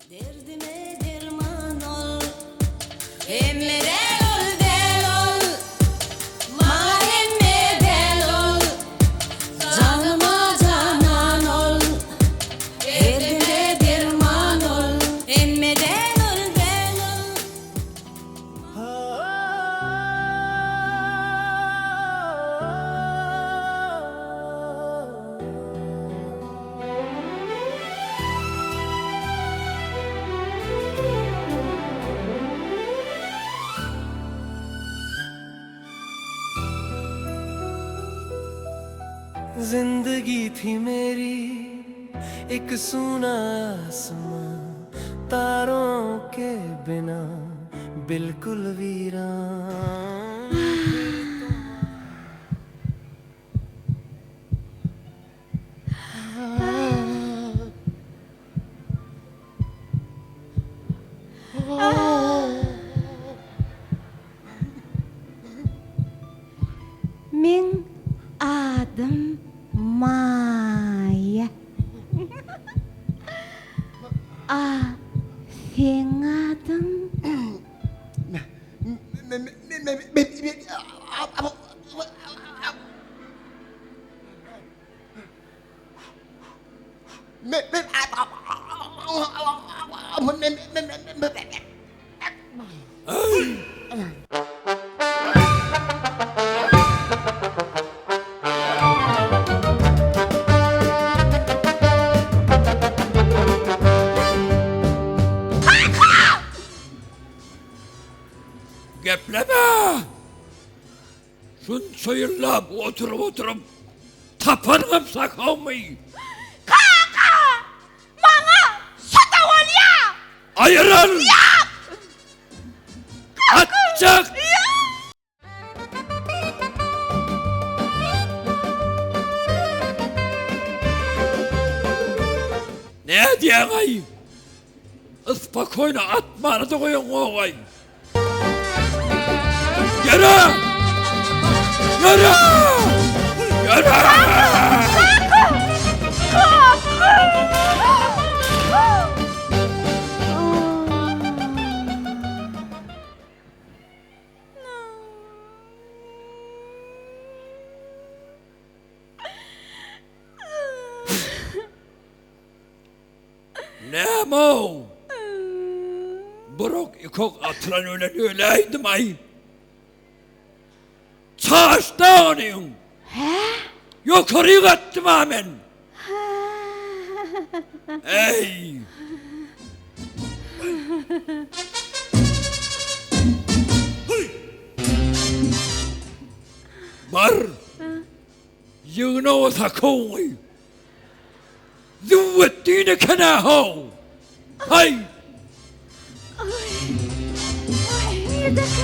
Derdime derman ol, emme del ol, bana emme del ol, canıma canan ol. Derdime derman ol, emme del ol. जिंदगी थी मेरी एक सूना आसमां, तारों के बिना बिल्कुल वीरान। Min adım Maya. Senin adın Gepleme! Şun yıllap oturup tapanım sakalmayı. Bana süt ol ya. Ayırın! Atacak! Ne diyen ay? Ispakoyna atmanı da koyun o ay. Yürü! Yürü! Yürü! Ne mo? Buruk ikok atılan öyleydim ay. Çağışta onun. Yukarı kattım amen. Ey! Bar! Yığına o takoğuy. Züvvettiğine kenaho. Hay! Bir dakika.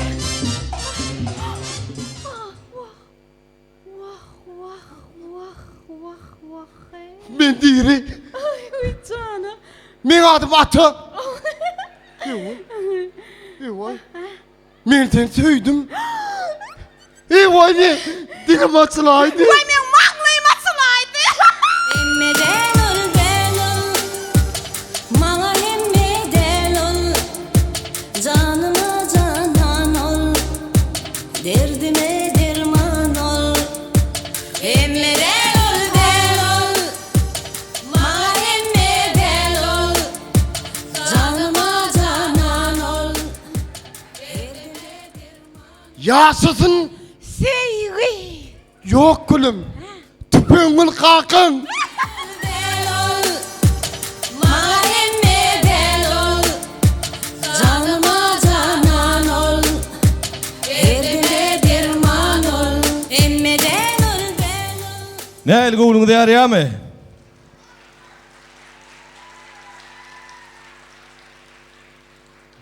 Mendiri, Ay canım. men adım Atı. Evoy. Men seni söydüm. Evoy ne? Dilim açılaydı. Ay men mağlayım asılaydı. Emme del ol, bana emme del ol, canıma canan ol. Derdime derman ol, emme del ol, bana emme del ol, canıma canan ol. Yaşasın. Sevgi. Yok kulum. Tüpüngül kakın. Del ol, bana emme del ol, canıma canan ol. Derdime derman ol, emme del ol. Ne elge ulunu değer ya mı?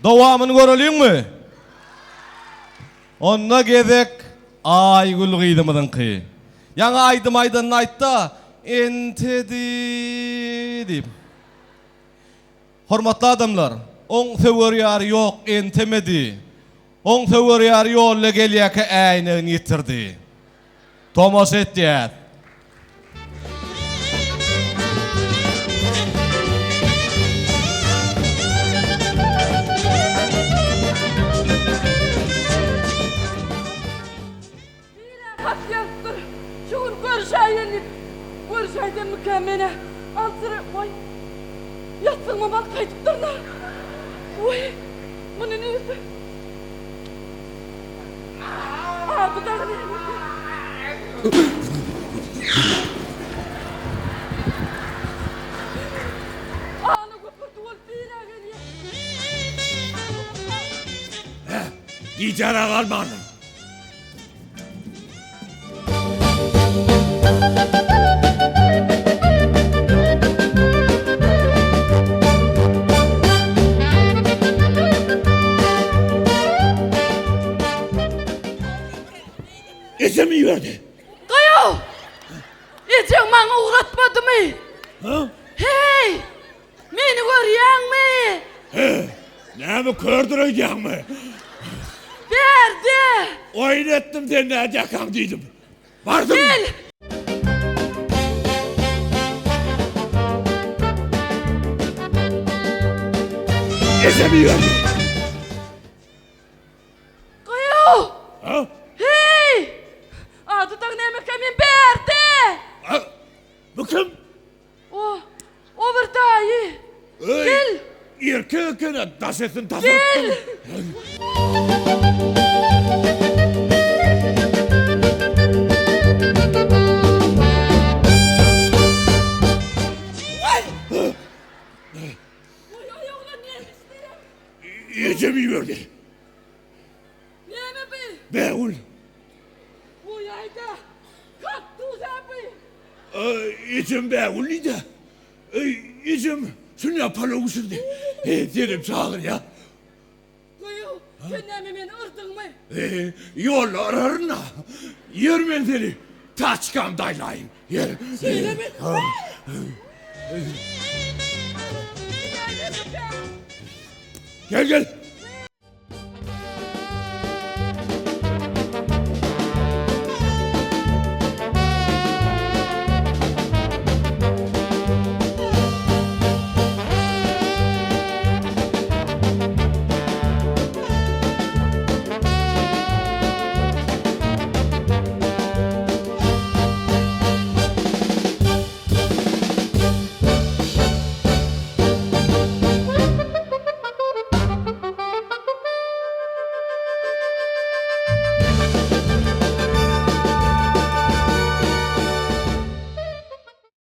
Davamını görelim mi? Onna gezek aygul gıydımıdın kı. Yana aydım aytta entedi deyip. Hormatlı adamlar, on sever yar yok entemedi. On sever yar yolla gelyeke aynen yitirdi. Tomas etti. Bana bak kayıp durma. Uy. Bu ne neyse. Bu da ne? Ana kopurdu ol pira geliyor. Gidene kalmanın. Esem iyi verdi. Kayo! Ecek bana uğratmadı mı? Ha? Hey! Beni görüyen mi? Ne mi kördürecek mi? Verdi! Oyun ettim de ne yakan dedim. Vardım. Gel! Esem iyi verdi. Kayo! Ha? Hey! Adıdan ne kamin verdi! Ha? Bu kim? O bir dayı. Ey, Gel! erkeğine das etsin tas Gel! etsin. Esem iyi verdi. Ne mi be? Beğul. Bu yayda kaktüs abi. İçim beğulli de. İçim şunu yapalım şimdi. Dedim sağır ya. Kayo! Sen ne beni ırdın mı? Yol ararına. Yer ben seni. Taçkam daylayın. Yer. Söyle mi? Gel gel.